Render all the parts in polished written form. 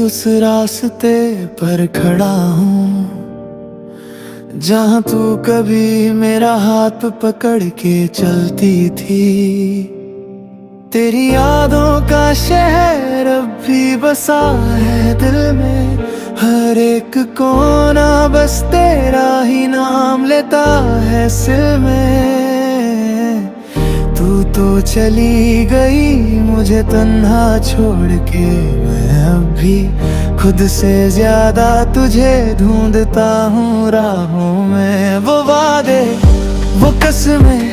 उस रास्ते पर खड़ा हूँ जहाँ तू कभी मेरा हाथ पकड़ के चलती थी। तेरी यादों का शहर अब भी बसा है दिल में, हर एक कोना बस तेरा ही नाम लेता है सिल में। तू तो चली गई मुझे तन्हा छोड़ के, मैं अब भी खुद से ज्यादा तुझे ढूंढता हूँ राहों में। वो वादे वो कसमें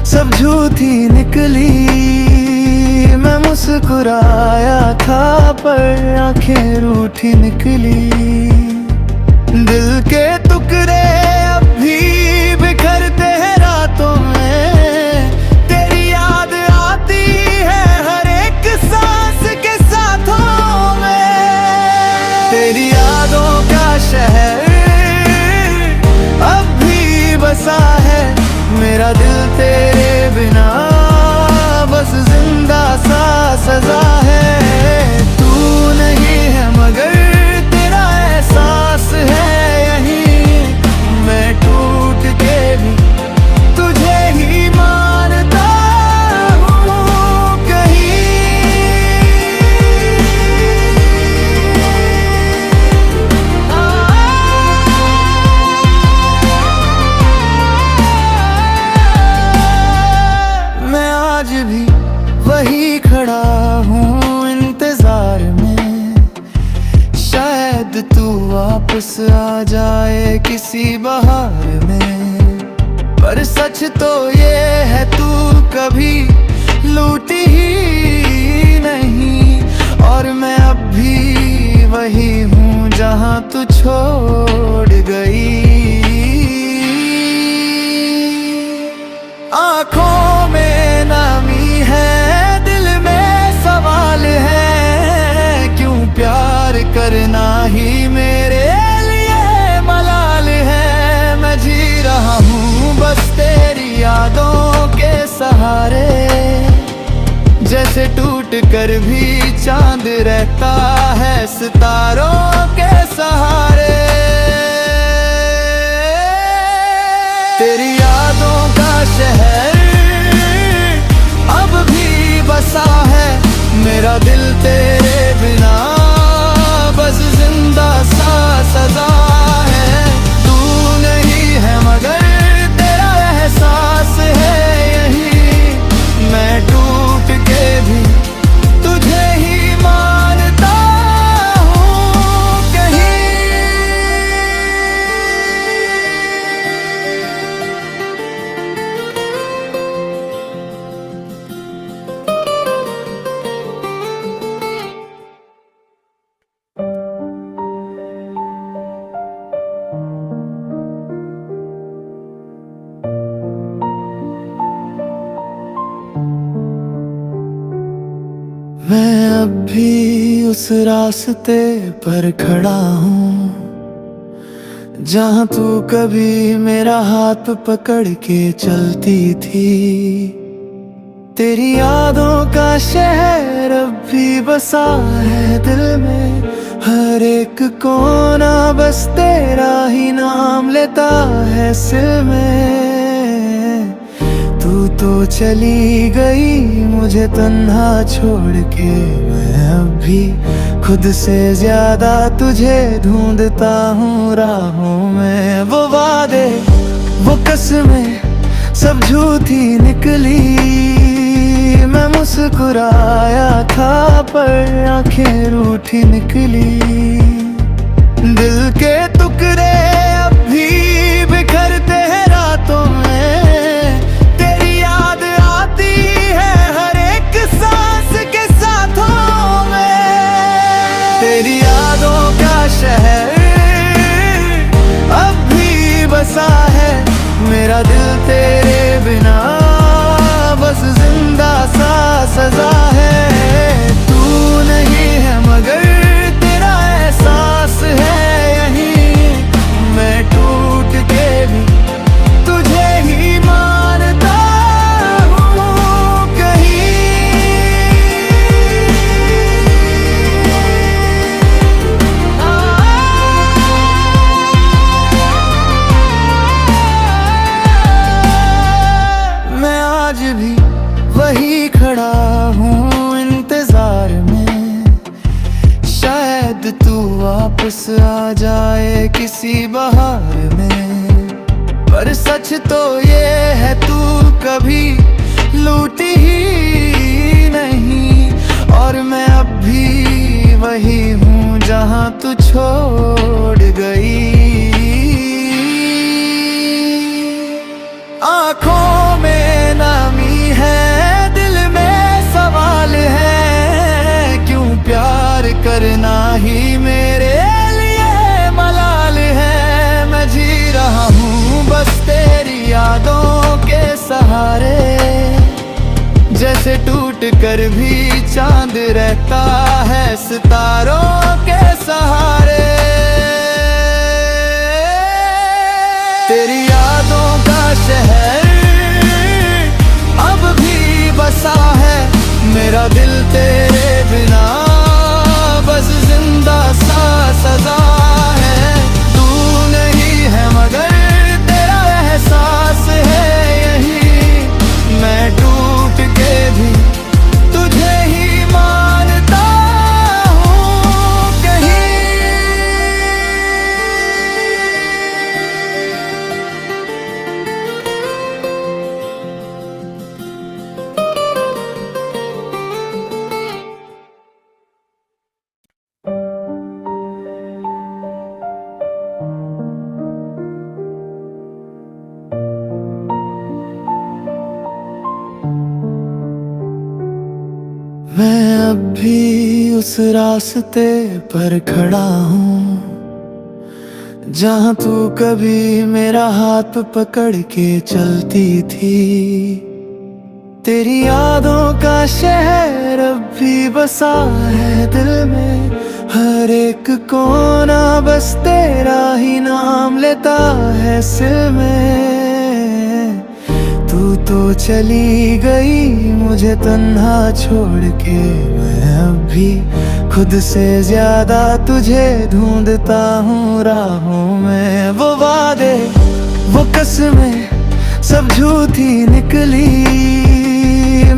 सब झूठी निकली, मैं मुस्कुराया था पर आंखें रूठी निकली। दिल के टुकड़े अब भी बिखरते हैं रातों में, तेरी याद आती है हर एक सांस के साथों में। तेरी यादों का शहर अब भी बसा है, मेरा दिल तेरे बिना बस जिंदा सा सजा है। तू नहीं है मगर तेरा एहसास है यही, मैं टूट के भी तुझे ही मानता हूँ कहीं। मैं आज भी वही खड़ा हूँ इंतजार में, शायद तू वापस आ जाए किसी बहार में। पर सच तो ये है तू कभी लूटी ही नहीं, और मैं अब भी वही हूँ जहाँ तू छोड़ गई। आँखों में नामी है, दिल में सवाल है, क्यों प्यार करना ही मेरे लिए मलाल है। मैं जी रहा हूँ बस तेरी यादों के सहारे, जैसे टूट कर भी चांद रहता है सितारों के सहारे। तेरी यादों का शहर अब भी बसा है, मेरा दिल तेरे बिना बस जिंदा सा सजा है। तू नहीं है मगर तेरा एहसास है यही, मैं टूट के भी तुझे ही मानता हूँ कहीं। मैं अब भी उस रास्ते पर खड़ा हूँ जहाँ तू कभी मेरा हाथ पकड़ के चलती थी। तेरी यादों का शहर अब भी बसा है दिल में, हर एक कोना बस तेरा ही नाम लेता है सिल में। तू तो चली गई मुझे तन्हा छोड़ के, मैं अब भी खुद से ज्यादा तुझे ढूंढता हूँ राहों में। वो वादे वो कसमें सब झूठी निकली, मैं मुस्कुराया था पर आंखें रूठी निकली। दिल के टुकड़े अब भी बिखरते हैं रातों में, तेरी याद आती है हर एक सांस के साथों में। तेरी यादों का शहर अब भी बसा है, मेरा दिल तेरे बिना बस जिंदा सा सजा है। तू नहीं है मगर तेरा वापस आ जाए किसी बहार में। पर सच तो ये है तू कभी लूटी ही नहीं, और मैं अब भी वही हूँ जहाँ तू छोड़ गई। आँखों में नामी है, दिल में सवाल है, क्यों प्यार करना ही मेरे लिए मलाल है। मैं जी रहा हूँ बस तेरी यादों के सहारे, जैसे टूट कर भी चांद रहता है सितारों के सहारे। तेरी यादों का शहर अब भी बसा है, मेरा दिल तेरे बिना बस जिंदा सा सजा है। तू नहीं है मगर तेरा एहसास है यही, मैं टूट के भी तुझे ही मानता हूँ कहीं। मैं अब भी उस रास्ते पर खड़ा हूँ, जहाँ तू कभी मेरा हाथ पकड़ के चलती थी। तेरी यादों का शहर अब भी बसा है दिल में, हर एक कोना बस तेरा ही नाम लेता है सिल में। तू तो चली गई मुझे तन्हा छोड़ के, मैं अब भी खुद से ज्यादा तुझे ढूंढता हूँ राहों में। वो वादे वो कसमें सब झूठी निकली,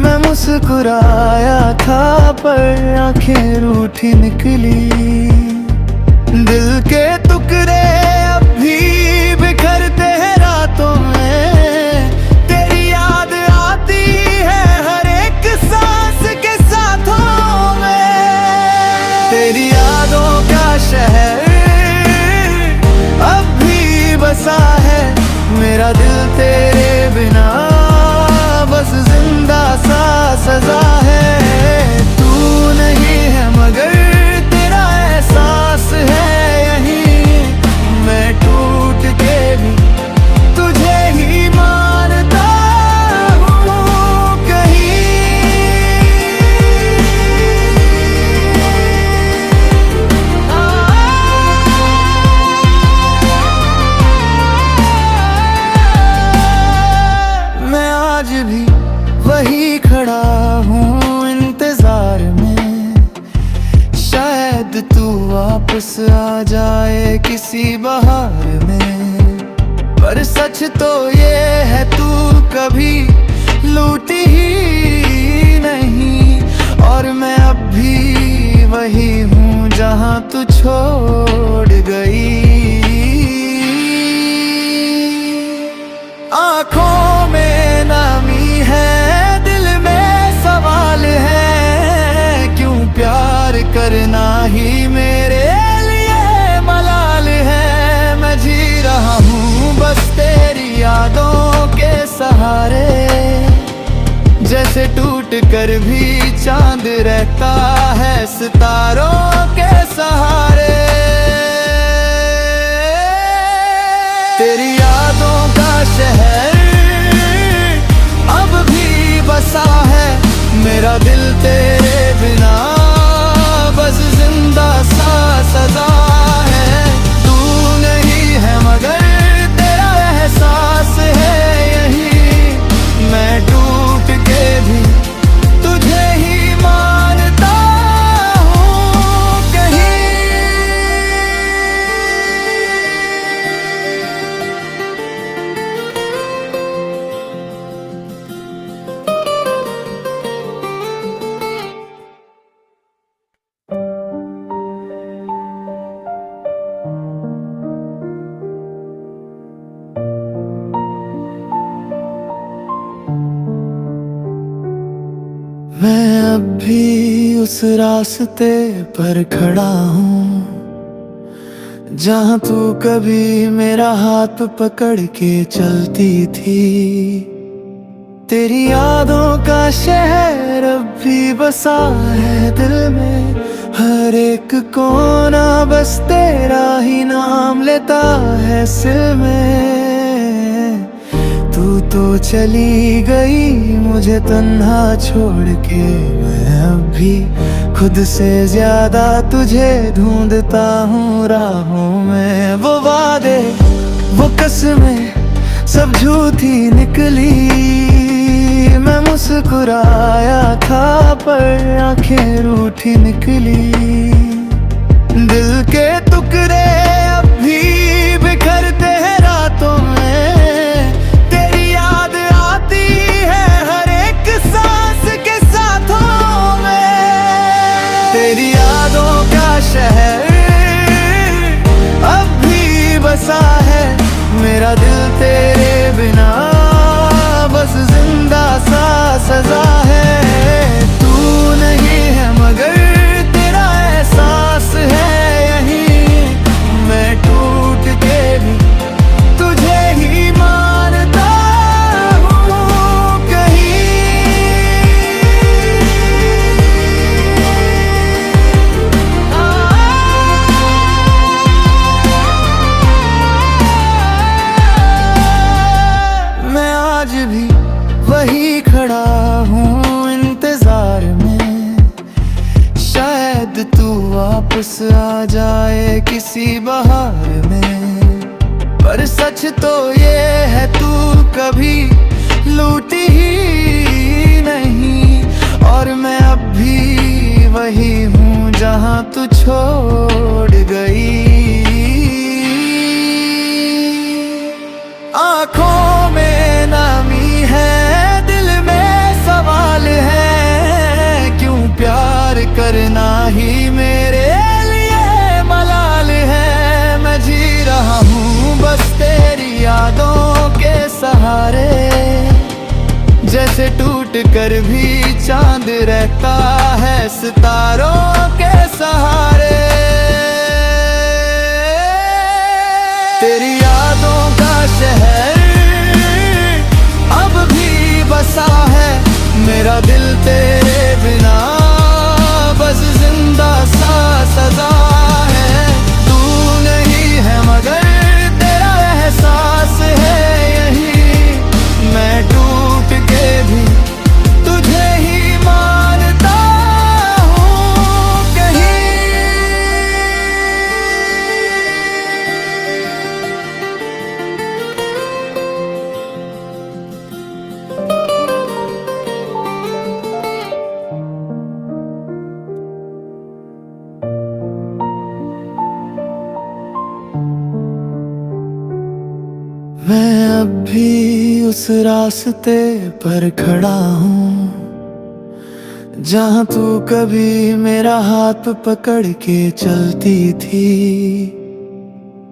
मैं मुस्कुराया था पर आंखें रूठी निकली। दिल के टुकड़े अब भी बिखरते हैं रातों में, तेरी याद आती है हर एक सांस के साथों में। तेरी यादों का शहर अब भी बसा है, मेरा दिल तेरे बिना बस जिंदा सा सजा है। तू नहीं है मगर तेरा एहसास है यही, मैं टूट के भी तुझे ही मानता हूँ कहीं। मैं आज भी वही खड़ा हूँ इंतजार में, शायद तू वापस आ जाए किसी बहार में। पर सच तो ये है तू कभी लूटी ही नहीं, और मैं अब भी वही हूँ जहाँ तू छोड़ गई। आँखों में नामी है, दिल में सवाल है, क्यों प्यार करना ही मेरे लिए मलाल है। मैं जी रहा हूँ बस तेरी यादों के सहारे, जैसे टूट कर भी चांद रहता है सितारों के सहारे। तेरी यादों का शहर अब भी बसा है, मेरा दिल तेरे बिना बस जिंदा सा सजा है। तू नहीं है मगर तेरा एहसास है यही, मैं टूट के भी तुझे ही मानता हूँ अब भी उस रास्ते पर खड़ा हूँ जहाँ तू कभी मेरा हाथ पकड़ के चलती थी। तेरी यादों का शहर अब भी बसा है दिल में, हर एक कोना बस तेरा ही नाम लेता है सिल में। तू तो चली गई मुझे तन्हा छोड़ के, मैं अब भी खुद से ज्यादा तुझे ढूंढता हूँ राहों में। वो वादे वो कसमें सब झूठी निकली, मैं मुस्कुराया था पर आंखें रूठी निकली। दिल के टुकड़े अब भी बिखरते हैं रातों में, तेरी याद आती है हर एक सांस के साथों में। तेरी यादों का शहर अब भी बसा है, मेरा दिल तेरे बिना बस जिंदा सा सजा है। तू नहीं है मगर तेरा एहसास है यही, मैं टूट के भी तुझे ही मानता हूँ कहीं। मैं आज भी वही खड़ा हूँ इंतजार में, शायद तू वापस आ जाए किसी बहार में। पर सच तो ये है तू कभी लूटी ही नहीं, और मैं अब भी वही हूँ जहाँ तू छोड़ गई। आँखों में नामी है, दिल में सवाल है, क्यों प्यार करना ही मेरे लिए मलाल है। मैं जी रहा हूँ बस तेरी यादों के सहारे, जैसे टूट कर भी चांद रहता है सितारों के सहारे। तेरी यादों का शहर अब भी बसा है, मेरा दिल तेरे बिना बस जिंदा सा सजा है। तू नहीं है मगर तेरा एहसास है यही, मैं टूट के भी तुझे ही मानता हूँ कहीं। मैं अब भी उस रास्ते पर खड़ा हूँ जहाँ तू कभी मेरा हाथ पकड़ के चलती थी।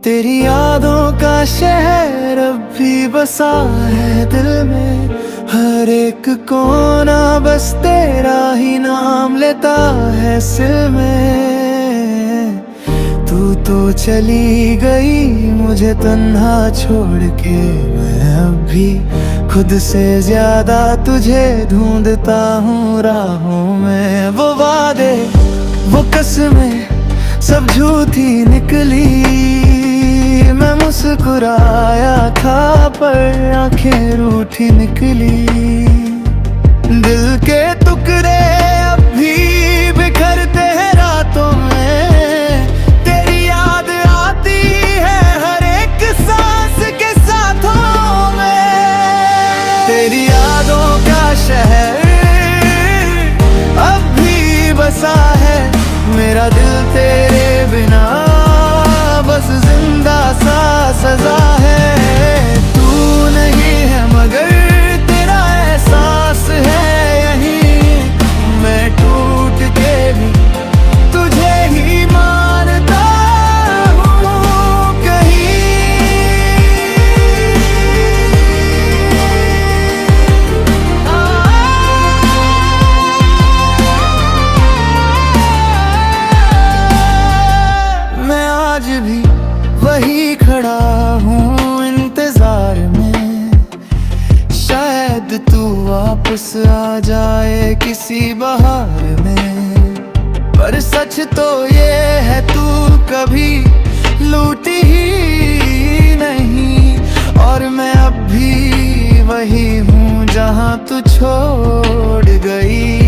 तेरी यादों का शहर अब भी बसा है दिल में, हर एक कोना बस तेरा ही नाम लेता है सिल में। तू तो चली गई मुझे तन्हा छोड़ के, मैं अब भी खुद से ज्यादा तुझे ढूंढता हूँ राहों में। वो वादे वो कसमें सब झूठी निकली, मैं मुस्कुराया था पर आंखें रूठी निकली। दिल के टुकड़े अब भी बिखरते हैं रातों में, तेरी याद आती है हर एक सांस के साथों में। तेरी यादों का शहर अब भी बसा है, मेरा दिल तेरे बिना बस जिंदा सा सजा है। तू नहीं है मगर तेरा एहसास है यही, मैं टूट के भी भी वही खड़ा हूँ इंतजार में। शायद तू वापस आ जाए किसी बहार में, पर सच तो ये है तू कभी लूटी ही नहीं। और मैं अब भी वही हूँ जहाँ तू छोड़ गई।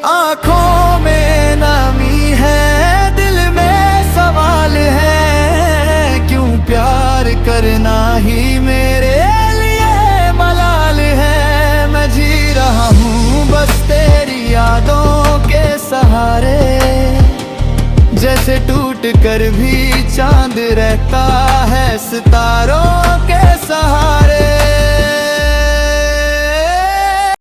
आँखों में नमी है, दिल में सवाल है, क्यों प्यार करना ही मेरे लिए मलाल है। मैं जी रहा हूँ बस तेरी यादों के सहारे, जैसे टूट कर भी चांद रहता है सितारों के सहारे।